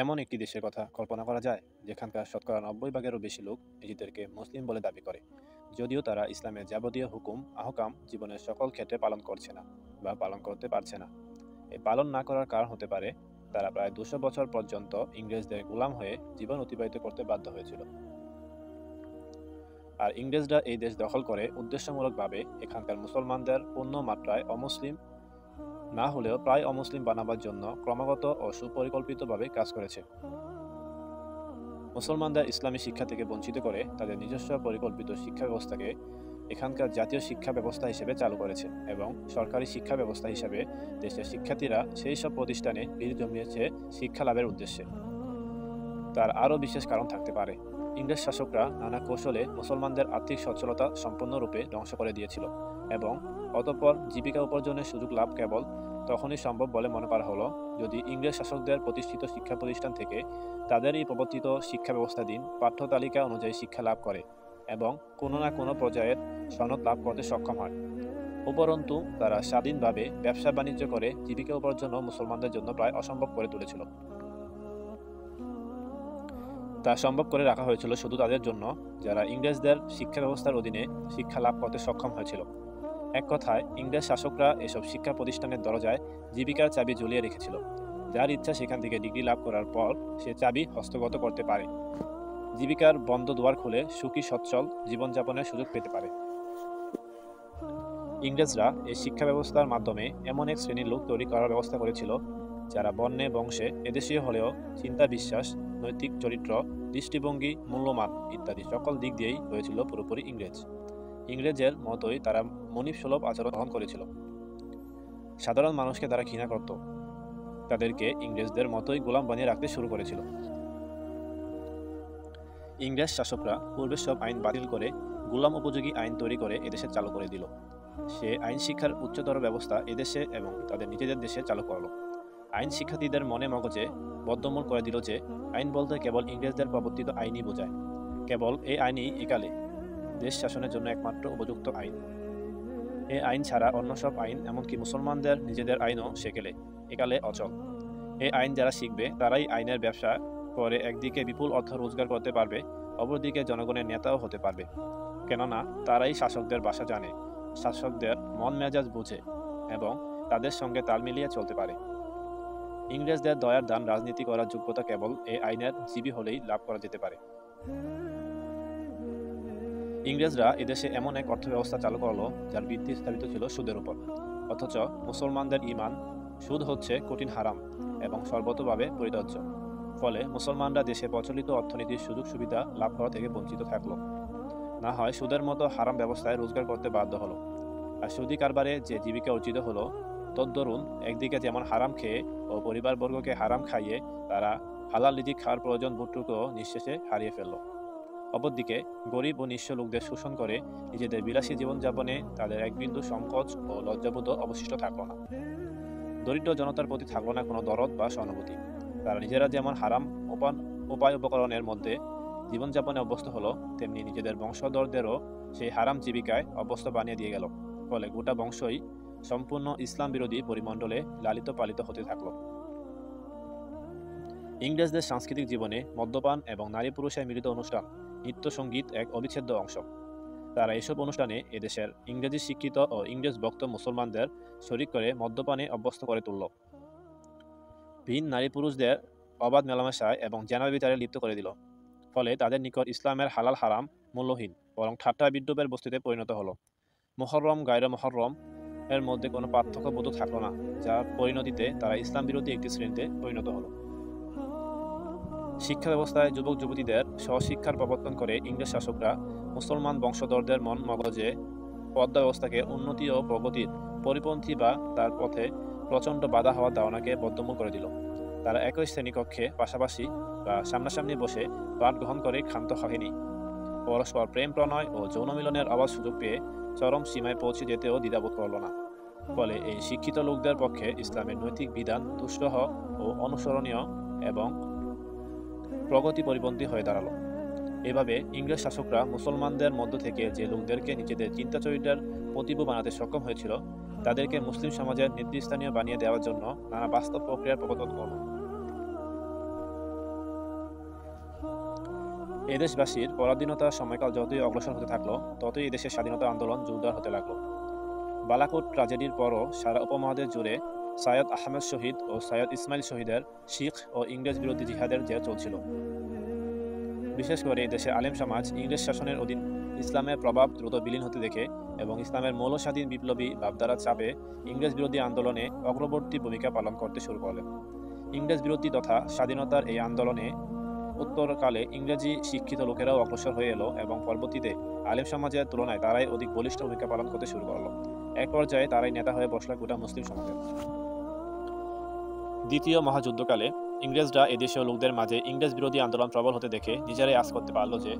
এমন একটি দেশের কথা কল্পনা করা যায় যেখানকার শতকরা 90 ভাগেরও বেশি লোক নিজেদেরকে মুসলিম বলে দাবি করে, যদিও তারা ইসলামের যাবতীয় হুকুম আহকাম জীবনের সকল ক্ষেত্রে পালন করছে না বা পালন করতে পারছে না। এই পালন না করার কারণ হতে পারে তারা প্রায় 200 বছর পর্যন্ত ইংরেজদের গোলাম হয়ে জীবন অতিবাহিত করতে বাধ্য হয়েছিল। আর ইংরেজরা এই দেশ দখল করে উদ্দেশ্যমূলকভাবে এখানকার মুসলমানদের পূর্ণ মাত্রায় অমুসলিম না হলেও প্রায় অমুসলিম বানাবার জন্য ক্রমাগত ও সুপরিকল্পিতভাবে কাজ করেছে। মুসলমানদের ইসলামী শিক্ষা থেকে বঞ্চিত করে তাদের নিজস্ব পরিকল্পিত শিক্ষা ব্যবস্থাকে এখানকার জাতীয় শিক্ষা ব্যবস্থা হিসেবে চালু করেছে এবং সরকারি শিক্ষা ব্যবস্থা হিসেবে দেশের শিক্ষার্থীরা সেই সব প্রতিষ্ঠানে ভিড় জমিয়েছে শিক্ষা লাভের উদ্দেশ্যে। তার আরও বিশেষ কারণ থাকতে পারে। ইংরেজ শাসকরা নানা কৌশলে মুসলমানদের আর্থিক সচ্ছলতা সম্পূর্ণরূপে ধ্বংস করে দিয়েছিল এবং অতঃপর জীবিকা উপার্জনের সুযোগ লাভ কেবল তখনই সম্ভব বলে মনে করা হলো যদি ইংরেজ শাসকদের প্রতিষ্ঠিত শিক্ষা প্রতিষ্ঠান থেকে তাদেরই প্রবর্তিত শিক্ষা ব্যবস্থাধীন পাঠ্য তালিকা অনুযায়ী শিক্ষা লাভ করে এবং কোনো না কোনো পর্যায়ের সনদ লাভ করতে সক্ষম হয়। উপরন্তু তারা স্বাধীনভাবে ব্যবসা বাণিজ্য করে জীবিকা উপার্জনও মুসলমানদের জন্য প্রায় অসম্ভব করে তুলেছিল। তা সম্ভব করে রাখা হয়েছিল শুধু তাদের জন্য যারা ইংরেজদের শিক্ষা ব্যবস্থার অধীনে শিক্ষা লাভ করতে সক্ষম হয়েছিল। এক কথায় ইংরেজ শাসকরা এসব শিক্ষা প্রতিষ্ঠানের দরজায় জীবিকার চাবি ঝুলিয়ে রেখেছিল। যার ইচ্ছা সেখান থেকে ডিগ্রি লাভ করার পর সে চাবি হস্তগত করতে পারে, জীবিকার বন্ধ দুয়ার খুলে সুখী সচ্ছল জীবনযাপনের সুযোগ পেতে পারে। ইংরেজরা এই শিক্ষা ব্যবস্থার মাধ্যমে এমন এক শ্রেণীর লোক তৈরি করার ব্যবস্থা করেছিল যারা বর্ণে বংশে এদেশীয় হলেও চিন্তা বিশ্বাস নৈতিক চরিত্র দৃষ্টিভঙ্গি মূল্যমান ইত্যাদি সকল দিক দিয়েই হয়েছিল পুরোপুরি ইংরেজ। ইংরেজের মতোই তারা মনিব সুলভ আচরণ গ্রহণ করেছিল। সাধারণ মানুষকে তারা ঘৃণা করত, তাদেরকে ইংরেজদের মতোই গোলাম বানিয়ে রাখতে শুরু করেছিল। ইংরেজ শাসকরা পূর্বের সব আইন বাতিল করে গোলাম উপযোগী আইন তৈরি করে এদেশে চালু করে দিল। সে আইন শিক্ষার উচ্চতর ব্যবস্থা এদেশে এবং তাদের নিজেদের দেশে চালু করলো। আইন শিক্ষার্থীদের মনে মগজে বদ্ধমূল করে দিল যে আইন বলতে কেবল ইংরেজদের প্রবর্তিত আইনই বোঝায়, কেবল এই আইনই একালে দেশ শাসনের জন্য একমাত্র উপযুক্ত আইন। এই আইন ছাড়া অন্য সব আইন এমনকি মুসলমানদের নিজেদের আইনও সেকেলে একালে অচল। এই আইন যারা শিখবে তারাই আইনের ব্যবসা করে একদিকে বিপুল অর্থ রোজগার করতে পারবে, অপরদিকে জনগণের নেতাও হতে পারবে, কেননা তারাই শাসকদের ভাষা জানে, শাসকদের মন মেজাজ বুঝে এবং তাদের সঙ্গে তাল মিলিয়ে চলতে পারে। ইংরেজদের দয়ার দান রাজনীতি করার যোগ্যতা কেবল এই আইনের জীবী হলেই লাভ করা যেতে পারে। ইংরেজরা এদেশে এমন এক অর্থব্যবস্থা চালু করলো যার ভিত্তি স্থাপিত ছিল সুদের উপর, অথচ মুসলমানদের ঈমান সুদ হচ্ছে কঠিন হারাম এবং সর্বতভাবে পরিত্যাজ্য। ফলে মুসলমানরা দেশে প্রচলিত অর্থনীতির সুযোগ সুবিধা লাভ করা থেকে বঞ্চিত থাকলো, না হয় সুদের মতো হারাম ব্যবস্থায় রোজগার করতে বাধ্য হলো। আর সুদি কারবারে যে জীবিকা অর্জিত হলো তদ্দরুন একদিকে যেমন হারাম খেয়ে ও পরিবারবর্গকে হারাম খাইয়ে তারা হালাল রিজিক খাওয়ার প্রয়োজন বোধটুকুও নিঃশেষে হারিয়ে ফেলল, অপরদিকে গরিব ও নিঃস্ব লোকদের শোষণ করে নিজেদের বিলাসী জীবনযাপনে তাদের এক বিন্দু সংকোচ ও লজ্জাবোধ অবশিষ্ট থাকলো না। দরিদ্র জনতার প্রতি থাকলো না কোনো দরদ বা সহানুভূতি। তারা নিজেরা যেমন হারাম উপায় উপকরণের মধ্যে জীবনযাপনে অভ্যস্ত হলো, তেমনি নিজেদের বংশধরদেরও সেই হারাম জীবিকায় অভ্যস্ত বানিয়ে দিয়ে গেল। ফলে গোটা বংশই সম্পূর্ণ ইসলাম বিরোধী পরিমণ্ডলে লালিত পালিত হতে থাকল। ইংরেজদের সাংস্কৃতিক জীবনে মদ্যপান এবং নারী পুরুষের মিলিত অনুষ্ঠান নৃত্য সঙ্গীত এক অবিচ্ছেদ্য অংশ। তারা এসব অনুষ্ঠানে এদেশের ইংরেজি শিক্ষিত ও ইংরেজ বক্ত মুসলমানদের শরিক করে মদ্যপানে অভ্যস্ত করে তুলল। ভিন নারী পুরুষদের অবাধ মেলামেশায় এবং জেনার বিচারে লিপ্ত করে দিল। ফলে তাদের নিকট ইসলামের হালাল হারাম মূল্যহীন বরং ঠাট্টা বিদ্রুপের বস্তুতে পরিণত হলো। মুহররম গায়রে মুহররম এর মধ্যে কোনো পার্থক্য বোধ থাকলো না, যার পরিণতিতে তারা ইসলাম বিরোধী একটি শ্রেণীতে পরিণত হলো। শিক্ষা ব্যবস্থায় যুবক যুবতীদের স্বশিক্ষার প্রবর্তন করে ইংরেজ শাসকরা মুসলমান বংশধরদের মন মগজে পদ্মা ব্যবস্থাকে উন্নতি ও প্রগতির পরিপন্থী বা তার পথে প্রচণ্ড বাধা হওয়ার ধারণাকে বদ্ধমূল করে দিল। তারা একই শ্রেণীকক্ষে পাশাপাশি বা সামনাসামনি বসে পাঠ গ্রহণ করে ক্ষান্ত হয়নি। পরস্পর প্রেম প্রণয় ও যৌন মিলনের অবাধ সুযোগ পেয়ে চরম সীমায় পৌঁছে যেতেও দ্বিধাবোধ করল না। ফলে এই শিক্ষিত লোকদের পক্ষে ইসলামের নৈতিক বিধান দুঃসহ ও অনুসরণীয় এবং প্রগতি পরিপন্থী হয়ে দাঁড়ালো। এভাবে ইংরেজ শাসকরা মুসলমানদের মধ্য থেকে যে লোকদেরকে নিজেদের চিন্তা চরিত্রের প্রতিভূ বানাতে সক্ষম হয়েছিল তাদেরকে মুসলিম সমাজের নেতৃস্থানীয় বানিয়ে দেওয়ার জন্য নানা বাস্তব প্রক্রিয়ার প্রবর্তন করল। এই দেশবাসীর পরাধীনতার সময়কাল যতই অগ্রসর হতে থাকলো, ততই এই দেশের স্বাধীনতা আন্দোলন জোরদার হতে লাগলো। বালাকোট ট্র্যাজেডির পরও সারা উপমহাদেশ জুড়ে সৈয়দ আহমেদ শহীদ ও সৈয়দ ইসমাইল শহীদের শিখ ও ইংরেজ বিরোধী জিহাদের জের চলছিল। বিশেষ করে এই দেশের আলেম সমাজ ইংরেজ শাসনের অধীন ইসলামের প্রভাব দ্রুত বিলীন হতে দেখে এবং ইসলামের মৌলস্বাধীন বিপ্লবী ভাবধারার চাপে ইংরেজ বিরোধী আন্দোলনে অগ্রবর্তী ভূমিকা পালন করতে শুরু করলেন। ইংরেজ বিরোধী তথা স্বাধীনতার এই আন্দোলনে উত্তরকালে ইংরেজি শিক্ষিত লোকেরাও অগ্রসর হয়ে এলো এবং পরবর্তীতে আলেম সমাজের তুলনায় তারাই অধিক বলিষ্ঠ ভূমিকা পালন করতে শুরু করলো। এক পর্যায়ে তারাই নেতা হয়ে বসল গোটা মুসলিম সমাজের। দ্বিতীয় মহাযুদ্ধকালে ইংরেজরা এদেশীয় লোকদের মাঝে ইংরেজ বিরোধী আন্দোলন প্রবল হতে দেখে নিজেরাই আঁচ করতে পারল যে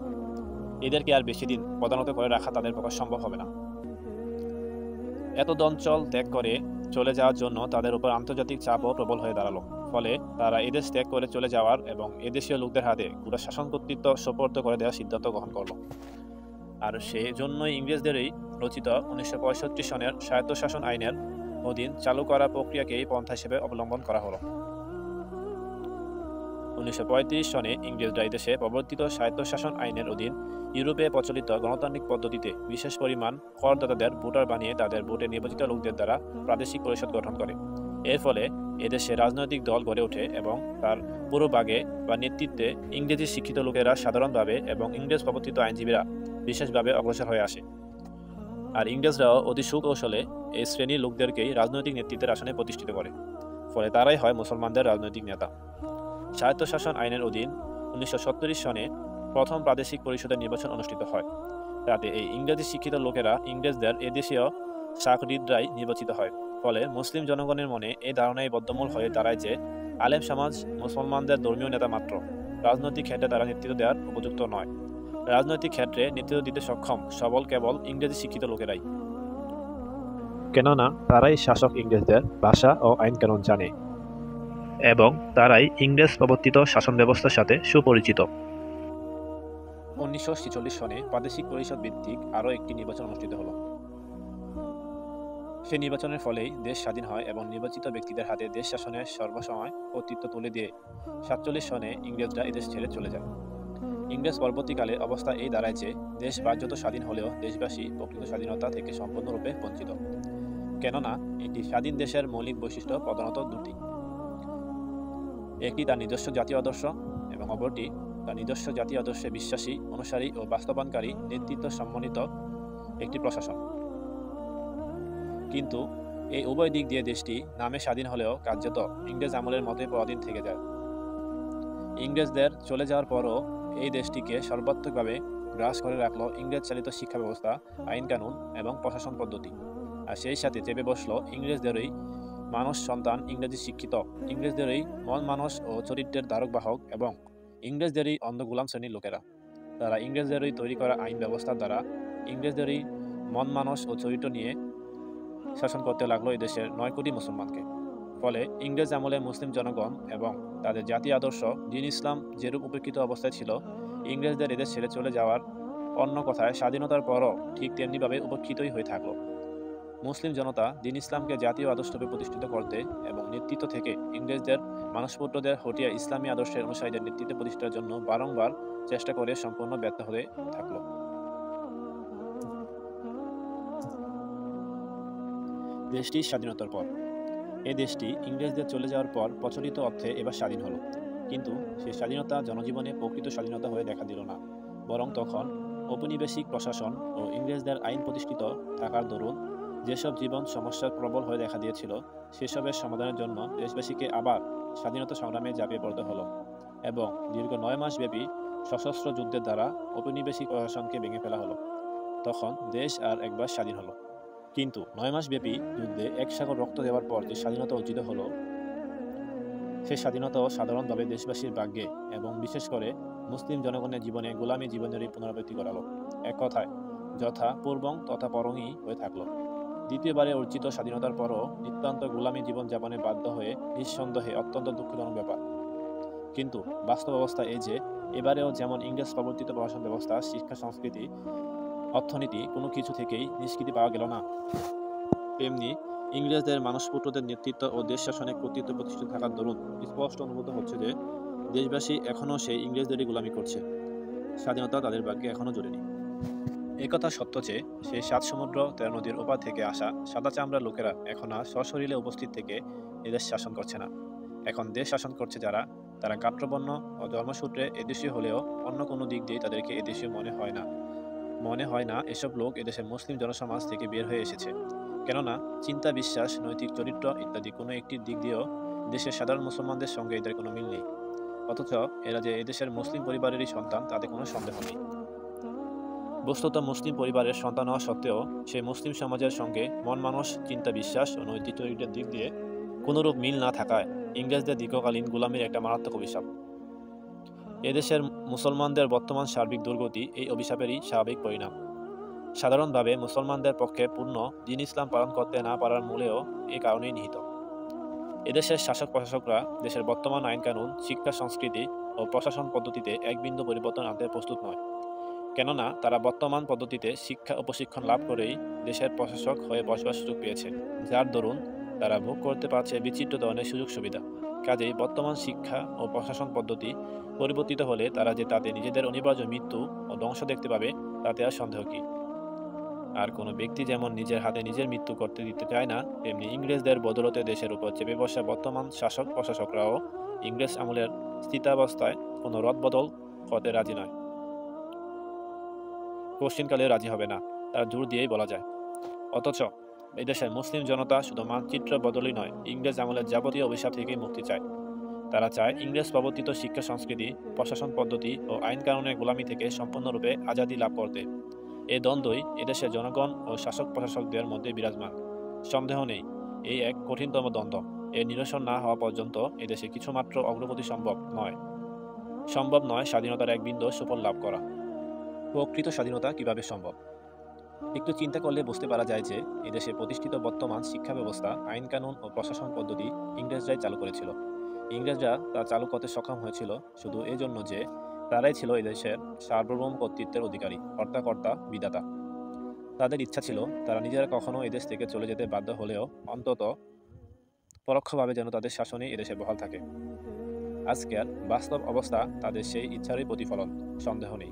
এদেরকে আর বেশি দিন পদানত করে রাখা তাদের পক্ষে সম্ভব হবে না। এত অঞ্চল ত্যাগ করে চলে যাওয়ার জন্য তাদের উপর আন্তর্জাতিক চাপও প্রবল হয়ে দাঁড়ালো। ফলে তারা এদেশ ত্যাগ করে চলে যাওয়ার এবং এদেশীয় লোকদের হাতে গোটা শাসন কর্তৃত্ব সোপর্দ করে দেওয়ার সিদ্ধান্ত গ্রহণ করল। আর সেই জন্যই ইংরেজদেরই রচিত 1965 সনের স্বায়ত্তশাসন আইনের অধীন চালু করা প্রক্রিয়াকেই পন্থা হিসেবে অবলম্বন করা হলো। 1935 সনে ইংরেজরা এদেশে প্রবর্তিত স্বায়ত্তশাসন আইনের অধীন ইউরোপে প্রচলিত গণতান্ত্রিক পদ্ধতিতে বিশেষ পরিমাণ করদাতাদের ভোটার বানিয়ে তাদের ভোটে নির্বাচিত লোকদের দ্বারা প্রাদেশিক পরিষদ গঠন করে। এর ফলে এদেশে রাজনৈতিক দল গড়ে ওঠে এবং তার পুরোভাগে বা নেতৃত্বে ইংরেজি শিক্ষিত লোকেরা সাধারণভাবে এবং ইংরেজ প্রবর্তিত আইনজীবীরা বিশেষভাবে অগ্রসর হয়ে আসে। আর ইংরেজরাও অতি সুকৌশলে এই শ্রেণীর লোকদেরকেই রাজনৈতিক নেতৃত্বের আসনে প্রতিষ্ঠিত করে। ফলে তারাই হয় মুসলমানদের রাজনৈতিক নেতা। স্বায়ত্তশাসন আইনের অধীন 1937 সনে প্রথম প্রাদেশিক পরিষদের নির্বাচন অনুষ্ঠিত হয়। তাতে এই ইংরেজি শিক্ষিত লোকেরা ইংরেজদের এদেশীয় শাসকরিদ্রাই নির্বাচিত হয়। ফলে মুসলিম জনগণের মনে এই ধারণাই বদ্ধমূল হয়ে দাঁড়ায় যে আলেম সমাজ মুসলমানদের ধর্মীয় নেতা মাত্র, রাজনৈতিক ক্ষেত্রে তারা নেতৃত্ব দেওয়ার উপযুক্ত নয়। রাজনৈতিক ক্ষেত্রে নেতৃত্ব দিতে সক্ষম সবল কেবল ইংরেজি শিক্ষিত লোকেরাই, কেননা তারাই শাসক ইংরেজদের ভাষা ও আইন কানুন জানে এবং তারাই ইংরেজ প্রবর্তিত শাসন ব্যবস্থার সাথে সুপরিচিত। 1946 সনে প্রাদেশিক পরিষদ ভিত্তিক আরও একটি নির্বাচন অনুষ্ঠিত হলো। সেই নির্বাচনের ফলেই দেশ স্বাধীন হয় এবং নির্বাচিত ব্যক্তিদের হাতে দেশ শাসনের সর্বসময় কর্তৃত্ব তুলে দিয়ে 47 সনে ইংরেজরা এদেশ ছেড়ে চলে যায়। ইংরেজ পরবর্তীকালে অবস্থা এই দাঁড়ায় যে দেশ বাহ্যত স্বাধীন হলেও দেশবাসী প্রকৃত স্বাধীনতা থেকে সম্পূর্ণরূপে বঞ্চিত, কেননা একটি স্বাধীন দেশের মৌলিক বৈশিষ্ট্য প্রধানত দুটি। একটি তার নিজস্ব জাতীয় আদর্শ এবং অপরটি তার নিজস্ব জাতীয় আদর্শে বিশ্বাসী, অনুসারী ও বাস্তবায়নকারী নেতৃত্ব সম্মানিত একটি প্রশাসন। কিন্তু এই উভয় দিক দিয়ে দেশটি নামে স্বাধীন হলেও কার্যত ইংরেজ আমলের মতোই পরাধীন থেকে যায়। ইংরেজদের চলে যাওয়ার পরও এই দেশটিকে সর্বাত্মকভাবে গ্রাস করে রাখলো ইংরেজ চালিত শিক্ষা ব্যবস্থা, আইন কানুন এবং প্রশাসন পদ্ধতি। আর সেই সাথে চেপে বসলো ইংরেজদেরই মানুষ সন্তান ইংরেজি শিক্ষিত, ইংরেজদেরই মন মানস ও চরিত্রের ধারক বাহক এবং ইংরেজদেরই অন্ধ গোলাম শ্রেণীর লোকেরা। তারা ইংরেজদেরই তৈরি করা আইন ব্যবস্থার দ্বারা ইংরেজদেরই মন মানস ও চরিত্র নিয়ে শাসন করতে লাগলো এই দেশের 9 কোটি মুসলমানকে। ফলে ইংরেজ আমলে মুসলিম জনগণ এবং তাদের জাতীয় আদর্শ দ্বীন ইসলাম যেরূপ উপেক্ষিত অবস্থায় ছিল, ইংরেজদের এদেশ ছেড়ে চলে যাওয়ার অন্য কথায় স্বাধীনতার পরও ঠিক তেমনিভাবে উপেক্ষিতই হয়ে থাকলো। মুসলিম জনতা দ্বীন ইসলামকে জাতীয় আদর্শরূপে প্রতিষ্ঠিত করতে এবং নেতৃত্ব থেকে ইংরেজদের মানসপুত্রদের হটিয়ে ইসলামী আদর্শের অনুসারীদের নেতৃত্বে প্রতিষ্ঠার জন্য বারংবার চেষ্টা করে সম্পূর্ণ ব্যর্থ হয়ে থাকলো। দেশটির স্বাধীনতার পর এই দেশটি ইংরেজদের চলে যাওয়ার পর প্রচলিত অর্থে এবার স্বাধীন হলো, কিন্তু সেই স্বাধীনতা জনজীবনে প্রকৃত স্বাধীনতা হয়ে দেখা দিল না, বরং তখন ঔপনিবেশিক প্রশাসন ও ইংরেজদের আইন প্রতিষ্ঠিত থাকার দরুন যেসব জীবন সমস্যার প্রবল হয়ে দেখা দিয়েছিল, সেসবের সমাধানের জন্য দেশবাসীকে আবার স্বাধীনতা সংগ্রামে ঝাঁপিয়ে পড়তে হলো এবং দীর্ঘ 9 মাস ব্যাপী সশস্ত্র যুদ্ধের দ্বারা ঔপনিবেশিক প্রশাসনকে ভেঙে ফেলা হলো। তখন দেশ আর একবার স্বাধীন হলো। কিন্তু 9 মাস ব্যাপী যুদ্ধে এক সাগর রক্ত দেওয়ার পর যে স্বাধীনতা অর্জিত হলো, সেই স্বাধীনতাও সাধারণভাবে দেশবাসীর ভাগ্যে এবং বিশেষ করে মুসলিম জনগণের জীবনে গোলামী জীবনেরই পুনরাবৃত্তি করালো। এক কথায় যথা পূর্বং তথা পরংই হয়ে থাকলো। দ্বিতীয়বারে অর্জিত স্বাধীনতার পরও নিতান্ত গোলামী জীবনযাপনে বাধ্য হয়ে নিঃসন্দেহে অত্যন্ত দুঃখজনক ব্যাপার। কিন্তু বাস্তব অবস্থা এই যে এবারেও যেমন ইংরেজ প্রবর্তিত প্রশাসন ব্যবস্থা, শিক্ষা, সংস্কৃতি, অর্থনীতি কোনো কিছু থেকেই নিষ্কৃতি পাওয়া গেল না, তেমনি ইংরেজদের মানসপুত্রদের নেতৃত্ব ও দেশ শাসনে কর্তৃত্ব প্রতিষ্ঠিত থাকার দরুন স্পষ্ট অনুভূত হচ্ছে যে দেশবাসী এখনও সেই ইংরেজদেরই গোলামি করছে। স্বাধীনতা তাদের ভাগ্যে এখনও জুড়েনি। একথা সত্য যে সেই ৭ সমুদ্র ১৩ নদীর ওপার থেকে আসা সাদা চামড়া লোকেরা এখন আর সশরীরে উপস্থিত থেকে এদেশ শাসন করছে না। এখন দেশ শাসন করছে যারা, তারা গাত্রবর্ণ ও জন্মসূত্রে এদেশীয় হলেও অন্য কোনো দিক দিয়ে তাদেরকে এদেশীয় মনে হয় না এসব লোক এদেশের মুসলিম জনসমাজ থেকে বের হয়ে এসেছে। কেননা চিন্তা, বিশ্বাস, নৈতিক চরিত্র ইত্যাদি কোনো একটি দিক দিয়েও দেশের সাধারণ মুসলমানদের সঙ্গে এদের কোনো মিল নেই। অথচ এরা যে এদেশের মুসলিম পরিবারেরই সন্তান তাতে কোনো সন্দেহ নেই। বস্তুত মুসলিম পরিবারের সন্তান হওয়া সত্ত্বেও সেই মুসলিম সমাজের সঙ্গে মন মানস, চিন্তা, বিশ্বাস ও নৈতিক চরিত্রের দিক দিয়ে কোনোরূপ মিল না থাকায় ইংরেজদের দীর্ঘকালীন গোলামির একটা মারাত্মক অভিশাপ। এদেশের মুসলমানদের বর্তমান সার্বিক দুর্গতি এই অভিশাপেরই স্বাভাবিক পরিণাম। সাধারণভাবে মুসলমানদের পক্ষে পূর্ণ দ্বীন ইসলাম পালন করতে না পারার মূলেও এই কারণেই নিহিত। এদেশের শাসক প্রশাসকরা দেশের বর্তমান আইনকানুন, শিক্ষা, সংস্কৃতি ও প্রশাসন পদ্ধতিতে এক বিন্দু পরিবর্তন আনতে প্রস্তুত নয়। কেননা তারা বর্তমান পদ্ধতিতে শিক্ষা ও প্রশিক্ষণ লাভ করেই দেশের প্রশাসক হয়ে বসবার সুযোগ পেয়েছে, যার দরুন তারা ভোগ করতে পারছে বিচিত্র ধরনের সুযোগ সুবিধা। কাজেই বর্তমান শিক্ষা ও প্রশাসন পদ্ধতি পরিবর্তিত হলে তারা যে তাতে নিজেদের অনিবার্য মৃত্যু ও ধ্বংস দেখতে পাবে তাতে আর সন্দেহ কি। আর কোনো ব্যক্তি যেমন নিজের হাতে নিজের মৃত্যু করতে দিতে চায় না, তেমনি ইংরেজদের বদৌলতে দেশের উপর চেপে বসা বর্তমান শাসক প্রশাসকরাও ইংরেজ আমলের স্থিতাবস্থায় কোনো রদবদল করতে রাজি নয়, কোশ্চিনকালে রাজি হবে না, তার জোর দিয়েই বলা যায়। অথচ এদেশের মুসলিম জনতা শুধু মানচিত্র বদলই নয়, ইংরেজ আমলের যাবতীয় অভিশাপ থেকেই মুক্তি চায়। তারা চায় ইংরেজ প্রবর্তিত শিক্ষা, সংস্কৃতি, প্রশাসন পদ্ধতি ও আইন কানুনের গোলামি থেকে সম্পূর্ণরূপে আজাদি লাভ করতে। এই দ্বন্দ্বই এদেশের জনগণ ও শাসক প্রশাসকদের মধ্যে বিরাজমান। সন্দেহ নেই, এই এক কঠিনতম দ্বন্দ্ব। এর নিরসন না হওয়া পর্যন্ত এদেশে কিছুমাত্র অগ্রগতি সম্ভব নয় স্বাধীনতার এক বিন্দু সুফল লাভ করা। প্রকৃত স্বাধীনতা কিভাবে সম্ভব? একটু চিন্তা করলে বুঝতে পারা যায় যে এদেশে প্রতিষ্ঠিত বর্তমান শিক্ষা ব্যবস্থা, আইন কানুন ও প্রশাসন পদ্ধতি ইংরেজরাই চালু করেছিল। ইংরেজরা তা চালু করতে সক্ষম হয়েছিল শুধু এই জন্য যে তারাই ছিল এদেশের সার্বভৌম কর্তৃত্বের অধিকারী, কর্তা বিধাতা। তাদের ইচ্ছা ছিল তারা নিজেরা কখনো এদেশ থেকে চলে যেতে বাধ্য হলেও অন্তত পরোক্ষভাবে যেন তাদের শাসনে এদেশে বহাল থাকে। আজকের বাস্তব অবস্থা তাদের সেই ইচ্ছারই প্রতিফলন, সন্দেহ নেই।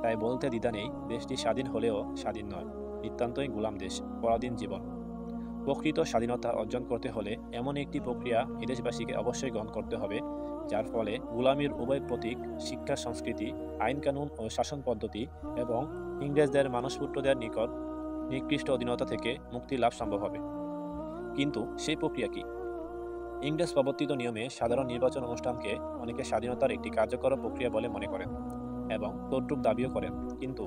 তাই বলতে দ্বিধা নেই, দেশটি স্বাধীন হলেও স্বাধীন নয়, নিতান্তই গোলাম দেশ, পরাধীন জীবন। প্রকৃত স্বাধীনতা অর্জন করতে হলে এমন একটি প্রক্রিয়া এদেশবাসীকে অবশ্যই গ্রহণ করতে হবে, যার ফলে গোলামির উভয় প্রতীক, শিক্ষা, সংস্কৃতি, আইন কানুন ও শাসন পদ্ধতি এবং ইংরেজদের মানসপুত্রদের নিকট নিকৃষ্ট অধীনতা থেকে মুক্তি লাভ সম্ভব হবে। কিন্তু সেই প্রক্রিয়া কি? ইংরেজ প্রবর্তিত নিয়মে সাধারণ নির্বাচন অনুষ্ঠানকে অনেকে স্বাধীনতার একটি কার্যকর প্রক্রিয়া বলে মনে করেন এবং তদ্রূপ দাবিও করেন। কিন্তু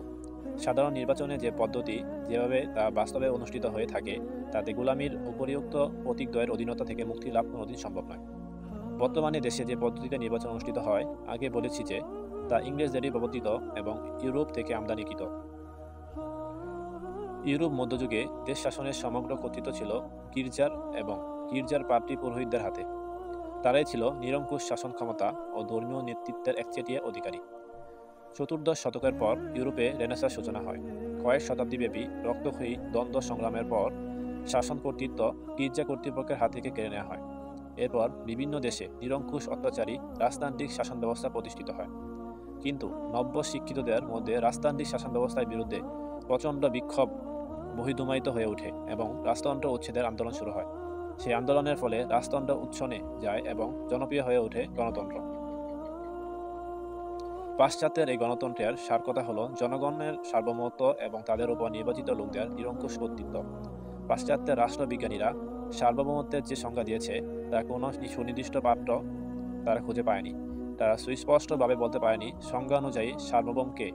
সাধারণ নির্বাচনে যে পদ্ধতি, যেভাবে তা বাস্তবে অনুষ্ঠিত হয়ে থাকে, তাতে গোলামির উপরিউক্ত প্রতীকদ্বয়ের অধীনতা থেকে মুক্তি লাভ কোনোদিন সম্ভব নয়। বর্তমানে দেশে যে পদ্ধতিতে নির্বাচন অনুষ্ঠিত হয়, আগে বলেছি যে তা ইংরেজদেরই প্রবর্তিত এবং ইউরোপ থেকে আমদানিকৃত। ইউরোপ মধ্যযুগে দেশ শাসনের সমগ্র কর্তৃত্ব ছিল গির্জার পাদ্রী পুরোহিতদের হাতে। তারাই ছিল নিরঙ্কুশ শাসন ক্ষমতা ও ধর্মীয় নেতৃত্বের একচেটিয়া অধিকারী। চতুর্দশ শতকের পর ইউরোপে রেনেসাঁর সূচনা হয়। কয়েক শতাব্দীব্যাপী রক্তক্ষয়ী দ্বন্দ্ব সংগ্রামের পর শাসন কর্তৃত্ব গির্জা কর্তৃপক্ষের হাত থেকে কেড়ে নেওয়া হয়। এরপর বিভিন্ন দেশে নিরঙ্কুশ অত্যাচারী রাজতান্ত্রিক শাসন ব্যবস্থা প্রতিষ্ঠিত হয়। কিন্তু নব্য শিক্ষিতদের মধ্যে রাজতান্ত্রিক শাসন ব্যবস্থার বিরুদ্ধে প্রচণ্ড বিক্ষোভ বহির্দুমায়িত হয়ে ওঠে এবং রাজতন্ত্র উচ্ছেদের আন্দোলন শুরু হয়। সেই আন্দোলনের ফলে রাজতন্ত্র উচ্ছনে যায় এবং জনপ্রিয় হয়ে ওঠে গণতন্ত্র। পাশ্চাত্যের এই গণতন্ত্রের সার কথা হল জনগণের সার্বভৌমত্ব এবং তাদের উপর নির্বাচিত লোকদের নিরঙ্কুশ কর্তৃত্ব। পাশ্চাত্যের রাষ্ট্রবিজ্ঞানীরা সার্বভৌমত্বের যে সংজ্ঞা দিয়েছে তার কোনো সুনির্দিষ্ট পাত্র তারা খুঁজে পায়নি। তারা সুস্পষ্টভাবে বলতে পারেনি সংজ্ঞা অনুযায়ী সার্বভৌম কে।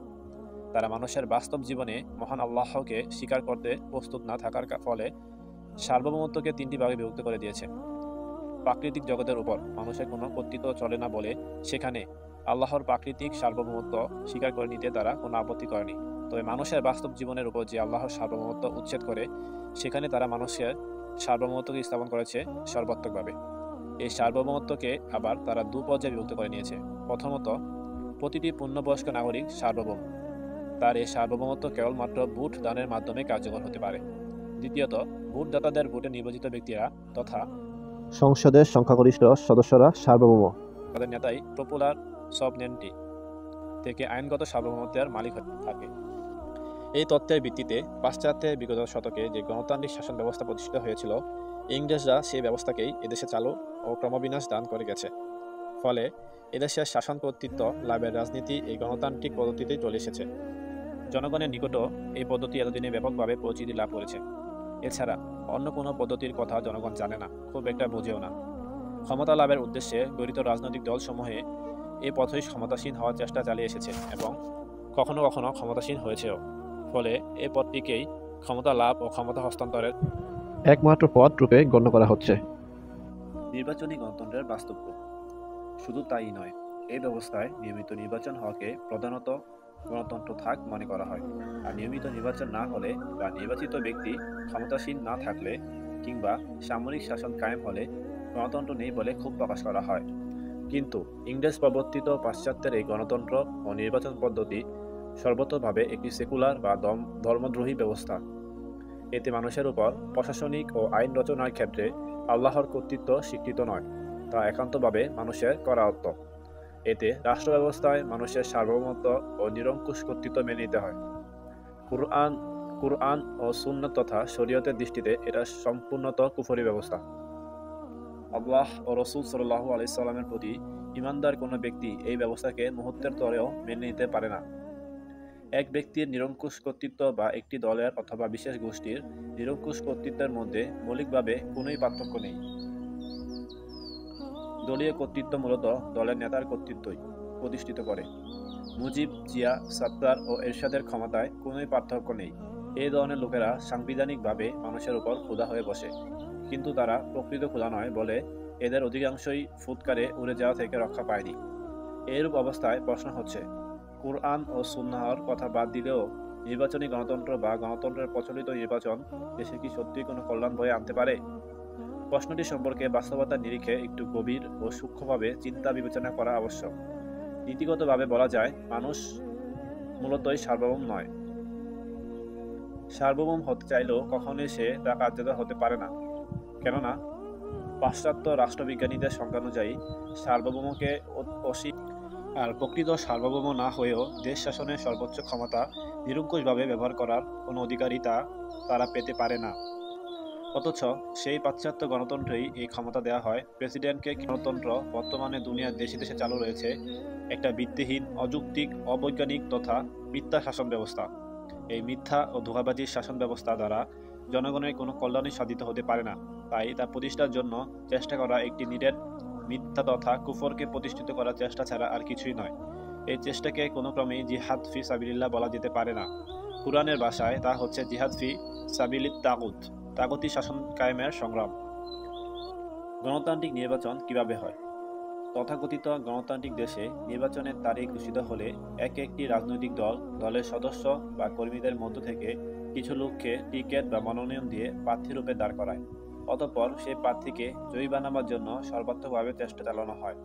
তারা মানুষের বাস্তব জীবনে মহান আল্লাহকে স্বীকার করতে প্রস্তুত না থাকার ফলে সার্বভৌমত্বকে তিনটি ভাগে বিভক্ত করে দিয়েছে। প্রাকৃতিক জগতের উপর মানুষের কোনো কর্তৃত্ব চলে না বলে সেখানে আল্লাহর প্রাকৃতিক সার্বভৌমত্ব স্বীকার করে নিতে তারা কোনো আপত্তি করেনি। তবে মানুষের বাস্তব জীবনের উপর যে আল্লাহর সার্বভৌমত্ব উচ্ছেদ করে, সেখানে তারা মানুষের সার্বভৌমত্বকে স্থাপন করেছে সর্বাত্মকভাবে। এই সার্বভৌমত্বকে আবার তারা দু পর্যায়ে বিভক্ত করে নিয়েছে। প্রথমত, প্রতিটি পূর্ণবয়স্ক নাগরিক সার্বভৌম। তার এই সার্বভৌমত্ব কেবলমাত্র ভোট দানের মাধ্যমে কার্যকর হতে পারে। দ্বিতীয়ত, ভোটদাতাদের ভোটে নির্বাচিত ব্যক্তিরা তথা সংসদের সংখ্যাগরিষ্ঠ সদস্যরা সার্বভৌম। তাদের নেতাই পপুলার সবরেনটি। থেকে আইনগত সার্বভৌমত্বের মালিক হয়ে থাকে। এই তত্ত্বের ভিত্তিতে পাশ্চাত্যে বিগত শতকে যে গণতান্ত্রিক শাসন ব্যবস্থা প্রতিষ্ঠিত হয়েছিল, ইংরেজরা সেই ব্যবস্থাকেই এদেশে চালু ও ক্রমবিনাশ দান করে গেছে। ফলে এদেশের শাসন কর্তৃত্ব লাভের রাজনীতি এই গণতান্ত্রিক পদ্ধতিতেই চলে এসেছে। জনগণের নিকটও এই পদ্ধতি এতদিনে ব্যাপকভাবে পরিচিতি লাভ করেছে। এছাড়া অন্য কোনো পদ্ধতির কথা জনগণ জানে না, খুব একটা বোঝেও না। ক্ষমতা লাভের উদ্দেশ্যে গঠিত রাজনৈতিক দলসমূহে এই পথেই ক্ষমতাসীন হওয়ার চেষ্টা চালিয়ে এসেছে এবং কখনো কখনো ক্ষমতাসীন হয়েছেও। ফলে এই পথটিকেই ক্ষমতা লাভ ও ক্ষমতা হস্তান্তরের একমাত্র পথ রূপে গণ্য করা হচ্ছে। নির্বাচনী গণতন্ত্রের বাস্তব রূপ। শুধু তাই নয়, এই ব্যবস্থায় নিয়মিত নির্বাচন হওয়াকে প্রধানত গণতন্ত্র থাক মনে করা হয়। আর নিয়মিত নির্বাচন না হলে বা নির্বাচিত ব্যক্তি ক্ষমতাসীন না থাকলে কিংবা সামরিক শাসন কায়েম হলে গণতন্ত্র নেই বলে ক্ষোভ প্রকাশ করা হয়। কিন্তু ইংরেজ প্রবর্তিত পাশ্চাত্যের এই গণতন্ত্র ও নির্বাচন পদ্ধতি সর্বতোভাবে একটি সেকুলার বা ধর্মদ্রোহী ব্যবস্থা। এতে মানুষের উপর প্রশাসনিক ও আইন রচনার ক্ষেত্রে আল্লাহর কর্তৃত্ব স্বীকৃত নয়, তা একান্তভাবে মানুষের করায়ত্ত। এতে রাষ্ট্র ব্যবস্থায় মানুষের সার্বভৌমত্ব ও নিরঙ্কুশ কর্তৃত্ব মেনে নিতে হয়। কুরআন ও সুন্নাত তথা শরীয়তের দৃষ্টিতে এটা সম্পূর্ণত কুফরি ব্যবস্থা। আল্লাহ ও রসুল সাল্লাল্লাহু আলাইহি সাল্লামের প্রতি ঈমানদার কোনো ব্যক্তি এই ব্যবস্থাকে মুহূর্তের তরেও মেনে নিতে পারে না। এক ব্যক্তির নিরঙ্কুশ কর্তৃত্ব বা একটি দলের অথবা বিশেষ গোষ্ঠীর নিরঙ্কুশ কর্তৃত্বের মধ্যে মৌলিকভাবে কোনোই পার্থক্য নেই। দলীয় কর্তৃত্ব মূলত দলের নেতার কর্তৃত্বই প্রতিষ্ঠিত করে। মুজিব, জিয়া, সাত্তার ও এরশাদের ক্ষমতায় কোনোই পার্থক্য নেই। এই ধরনের লোকেরা সাংবিধানিকভাবে মানুষের উপর ক্ষুধা হয়ে বসে, কিন্তু তারা প্রকৃত ক্ষুধা নয় বলে এদের অধিকাংশই ফুৎকারে উড়ে যাওয়া থেকে রক্ষা পায়নি। এইরূপ অবস্থায় প্রশ্ন হচ্ছে, কুরআন ও সুন্নাহর কথা বাদ দিলেও নির্বাচনী গণতন্ত্র বা গণতন্ত্রের প্রচলিত নির্বাচন দেশে কি সত্যি কোনো কল্যাণ বয়ে আনতে পারে? প্রশ্নটি সম্পর্কে বাস্তবতার নিরিখে একটু গভীর ও সূক্ষ্মভাবে চিন্তা বিবেচনা করা আবশ্যক। নীতিগতভাবে বলা যায়, মানুষ মূলতই সার্বভৌম নয়। সার্বভৌম হতে চাইলেও কখনোই সে তা কার্যকর হতে পারে না। কেননা পাশ্চাত্য রাষ্ট্রবিজ্ঞানীদের সংজ্ঞানুযায়ী সার্বভৌমকে আর প্রকৃত সার্বভৌম না হয়েও দেশ শাসনের সর্বোচ্চ ক্ষমতা নিরঙ্কুশভাবে ব্যবহার করার কোনো অধিকারই তারা পেতে পারে না। অথচ সেই পাশ্চাত্য গণতন্ত্রেই এই ক্ষমতা দেওয়া হয় প্রেসিডেন্টকে। গণতন্ত্র বর্তমানে দুনিয়ার দেশে দেশে চালু রয়েছে একটা ভিত্তিহীন, অযৌক্তিক, অবৈজ্ঞানিক তথা মিথ্যা শাসন ব্যবস্থা। এই মিথ্যা ও ধোঁকাবাজির শাসন ব্যবস্থা দ্বারা জনগণের কোনো কল্যাণই সাধিত হতে পারে না। তাই তা প্রতিষ্ঠার জন্য চেষ্টা করা একটি নিরেট মিথ্যা তথা কুফরকে প্রতিষ্ঠিত করার চেষ্টা ছাড়া আর কিছুই নয়। এই চেষ্টাকে কোনো ক্রমেই জিহাদ ফি সাবিলিল্লাহ বলা যেতে পারে না। কুরআনের ভাষায় তা হচ্ছে জিহাদ ফি সাবিলিত তাগুত, তাগুতি শাসন কায়েমের সংগ্রাম। গণতান্ত্রিক নির্বাচন কিভাবে হয়? তথাকথিত গণতান্ত্রিক দেশে নির্বাচনের তারিখ ঘোষিত হলে একটি রাজনৈতিক দল দলের সদস্য বা কর্মীদের মধ্য থেকে কিছু লোককে টিকিট বা মনোনয়ন দিয়ে প্রার্থীরূপে দাঁড় করায়। অতঃপর সেই প্রার্থীকে জয়ী বানাবার জন্য সর্বাত্মকভাবে চেষ্টা চালানো হয়।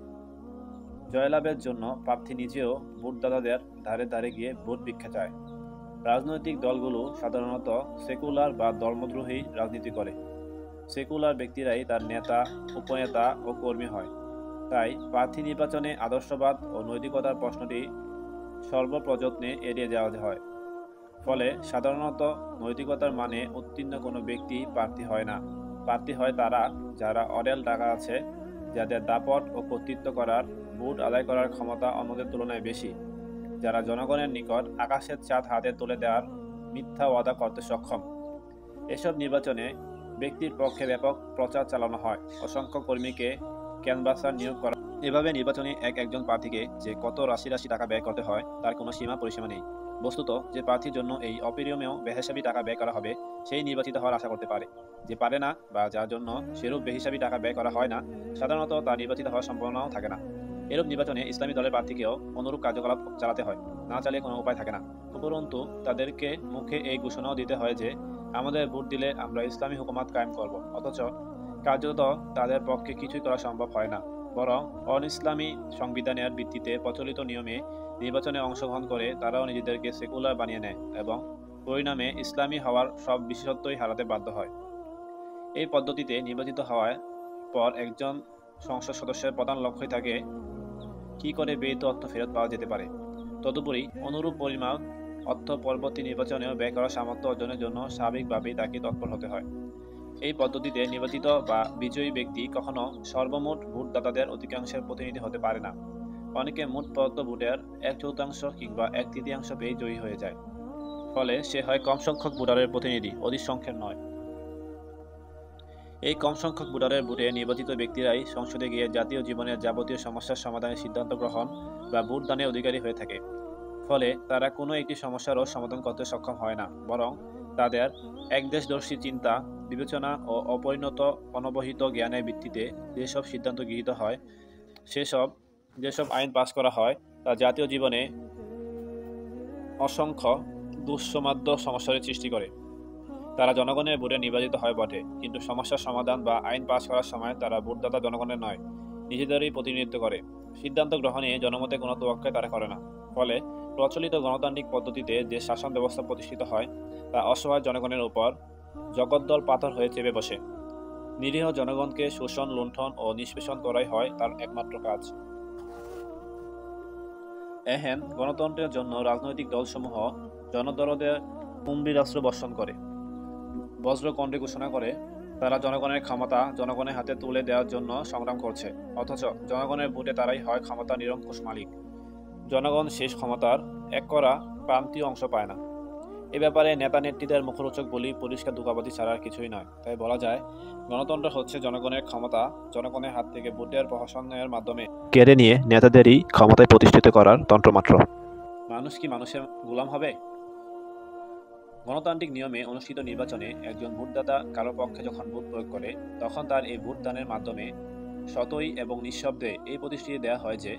জয়লাভের জন্য প্রার্থী নিজেও ভোটদাতাদের ধারে ধারে গিয়ে ভোট ভিক্ষা চায়। রাজনৈতিক দলগুলো সাধারণত সেকুলার বা ধর্মদ্রোহী রাজনীতি করে। সেকুলার ব্যক্তিরাই তার নেতা, উপনেতা ও কর্মী হয়। তাই প্রার্থী নির্বাচনে আদর্শবাদ ও নৈতিকতার প্রশ্নটি সর্বপ্রযত্নে এড়িয়ে যাওয়া হয়। ফলে সাধারণত নৈতিকতার মানে উত্তীর্ণ কোনো ব্যক্তি প্রার্থী হয় না। প্রার্থী হয় তারা যারা অডেল টাকা আছে, যাদের দাপট ও কর্তৃত্ব করার, ভোট আদায় করার ক্ষমতা অন্যদের তুলনায় বেশি, যারা জনগণের নিকট আকাশের চাঁদ হাতে তুলে দেওয়ার মিথ্যা ওয়াদা করতে সক্ষম। এসব নির্বাচনে ব্যক্তির পক্ষে ব্যাপক প্রচার চালানো হয়, অসংখ্য কর্মীকে ক্যানভাসার নিয়োগ করা। এভাবে নির্বাচনে একজন প্রার্থীকে যে কত রাশি রাশি টাকা ব্যয় করতে হয় তার কোনো সীমা পরিসীমা নেই। বস্তুত যে প্রার্থীর জন্য এই অপরিমেয় বেহিসাবি টাকা ব্যয় করা হবে সেই নির্বাচিত হওয়ার আশা করতে পারে। যে পারে না বা যার জন্য সেরূপ বেহিসাবি টাকা ব্যয় করা হয় না, সাধারণত তার নির্বাচিত হওয়ার সম্ভাবনাও থাকে না। এরূপ নির্বাচনে ইসলামী দলের প্রার্থীকেও অনুরূপ কার্যকলাপ চালাতে হয়, না চালিয়ে কোনো উপায় থাকে না। উপরন্তু তাদেরকে মুখে এই ঘোষণাও দিতে হয় যে আমাদের ভোট দিলে আমরা ইসলামী হুকুমত কায়েম করব, অথচ কার্যত তাদের পক্ষে কিছুই করা সম্ভব হয় না। বরং অন-ইসলামী সংবিধানের ভিত্তিতে প্রচলিত নিয়মে নির্বাচনে অংশগ্রহণ করে তারাও নিজেদেরকে সেকুলার বানিয়ে নেয় এবং পরিণামে ইসলামী হওয়ার সব বিশেষত্বই হারাতে বাধ্য হয়। এই পদ্ধতিতে নির্বাচিত হওয়ার পর একজন সংসদ সদস্যের প্রধান লক্ষ্যই থাকে কী করে ব্যয়িত অর্থ ফেরত পাওয়া যেতে পারে। তদুপরি অনুরূপ পরিমাণ অর্থ পরবর্তী নির্বাচনেও ব্যয় করার সামর্থ্য অর্জনের জন্য স্বাভাবিকভাবেই তাকে তৎপর হতে হয়। এই পদ্ধতিতে নির্বাচিত বা বিজয়ী ব্যক্তি কখনো সর্বমোট ভোটদাতাদের অধিকাংশের প্রতিনিধি হতে পারে না। অনেকে মোট প্রদত্ত ভোটের 1/4 কিংবা 1/3 পেয়ে জয়ী হয়ে যায়। ফলে সে হয় কম সংখ্যক ভোটারের প্রতিনিধি, অধিক সংখ্যের নয়। এই কম সংখ্যক ভোটারের ভোটে নির্বাচিত ব্যক্তিরাই সংসদে গিয়ে জাতীয় জীবনের যাবতীয় সমস্যার সমাধানের সিদ্ধান্ত গ্রহণ বা ভোট দানের অধিকারী হয়ে থাকে। ফলে তারা কোনো একটি সমস্যারও সমাধান করতে সক্ষম হয় না, বরং তাদের একদেশদর্শী চিন্তা, বিবেচনা ও অপরিণত অনবহিত জ্ঞানের ভিত্তিতে যেসব সিদ্ধান্ত গৃহীত হয়, যেসব আইন পাস করা হয়, তা জাতীয় জীবনে অসংখ্য দুঃসমাদ্য সমস্যার সৃষ্টি করে। তারা জনগণের ভোটে নির্বাচিত হয় বটে, কিন্তু সমস্যার সমাধান বা আইন পাস করার সময় তারা ভোটদাতা জনগণের নয়, নিজেদেরই প্রতিনিধিত্ব করে। সিদ্ধান্ত গ্রহণে জনমতে কোনো তোয়াক্কা তারা করে না। ফলে প্রচলিত গণতান্ত্রিক পদ্ধতিতে যে শাসন ব্যবস্থা প্রতিষ্ঠিত হয় তা অসহায় জনগণের উপর জগদ্দল পাথর হয়ে চেপে বসে। নিরীহ জনগণকে শোষণ, লুণ্ঠন ও নিষ্পেষণ করাই হয় তার একমাত্র কাজ। এহেন গণতন্ত্রের জন্য রাজনৈতিক দলসমূহ জনদরদের কুম্ভীরাস্ত্র বর্ষণ করে, বজ্রকণ্ঠে ঘোষণা করে তারা জনগণের ক্ষমতা জনগণের হাতে তুলে দেওয়ার জন্য সংগ্রাম করছে। অথচ জনগণের ভোটে তারাই হয় ক্ষমতা নিরঙ্কুশ মালিক। জনগণ শেষ ক্ষমতার এককরা প্রান্তীয় অংশ পায় না। এ ব্যাপারে নেতা নেত্রীদের মুখরোচক বলি পরিষ্কার ধোঁকাবাজি ছাড়া আর কিছুই নয়। তাই বলা যায়, গণতন্ত্র হচ্ছে জনগণের ক্ষমতা জনগণের হাত থেকে ভোটের প্রহসনের মাধ্যমে কেড়ে নিয়ে নেতাদেরই ক্ষমতায় প্রতিষ্ঠিত করার তন্ত্রমাত্র। মানুষ কি মানুষের গোলাম হবে? গণতান্ত্রিক নিয়মে অনুষ্ঠিত নির্বাচনে একজন ভোটদাতা কারো পক্ষে যখন ভোট প্রয়োগ করে, তখন তার এই ভোট দানের মাধ্যমে সতই এবং নিঃশব্দে এই প্রতিশ্রুতি দেওয়া হয় যে,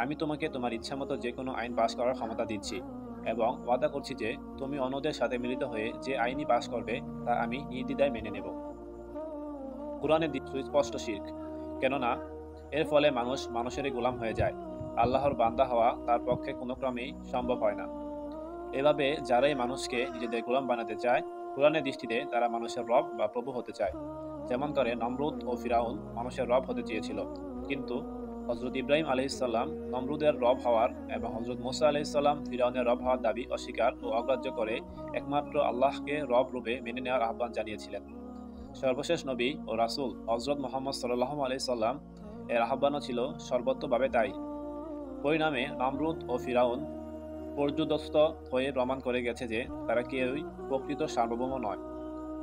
আমি তোমাকে তোমার ইচ্ছামতো যে কোনো আইন পাস করার ক্ষমতা দিচ্ছি এবং ওয়াদা করছি যে তুমি অন্যদের সাথে মিলিত হয়ে যে আইনই পাস করবে তা আমি নির্দ্বিধায় মেনে নেব। কোরআনের সুস্পষ্ট শিরক, কেননা এর ফলে মানুষ মানুষেরই গোলাম হয়ে যায়। আল্লাহর বান্দা হওয়া তার পক্ষে কোনো ক্রমেই সম্ভব হয় না। এভাবে যারাই মানুষকে নিজেদের গোলাম বানাতে চায়, কোরআনের দৃষ্টিতে তারা মানুষের রব বা প্রভু হতে চায়। যেমন করে নমরুদ ও ফিরাউন মানুষের রব হতে চেয়েছিল, কিন্তু হজরত ইব্রাহিম আলাইহিসসালাম নমরুদের রব হওয়ার এবং হজরত মুসা আলাইহিসসালাম ফিরাউনের রব হওয়ার দাবি অস্বীকার ও অগ্রাহ্য করে একমাত্র আল্লাহকে রব রূপে মেনে নেওয়ার আহ্বান জানিয়েছিলেন। সর্বশেষ নবী ও রাসূল হজরত মুহাম্মদ সাল্লাল্লাহু আলাইহি সাল্লাম এর আহ্বানও ছিল সর্বত্রভাবে তাই। পরিণামে নমরুদ ও ফিরাউন পর্যুদস্ত হয়ে প্রমাণ করে গেছে যে তারা কেউই প্রকৃত সার্বভৌম নয়।